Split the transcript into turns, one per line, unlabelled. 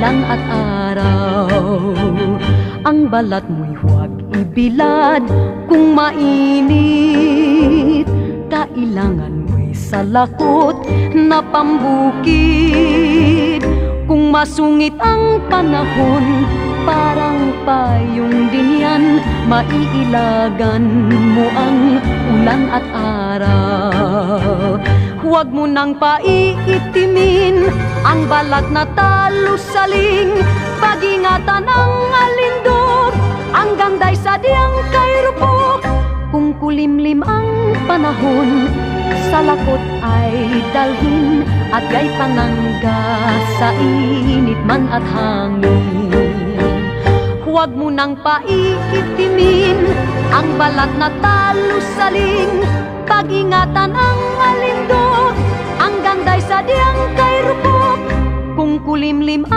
ulan at araw. Ang balat mo'y huwag ibilad kung mainit, kailangan mo'y salakot na pambukid. Kung masungit ang panahon, parang payong din yan, maiilagan mo ang ulan at araw. Huwag mo nang paiitimin ang balat na talusaling, pag-ingatan ang alindog, ang ganda'y sadyang kay rupok. Kung kulimlim ang panahon, salakot ay dalhin, at gay panangga sa init man at hangin. Huwag mo nang paiitimin ang balat na talusaling, pag-ingatan ang alindog, ang ganda'y sadyang kay rupok. Kung kulimlim ang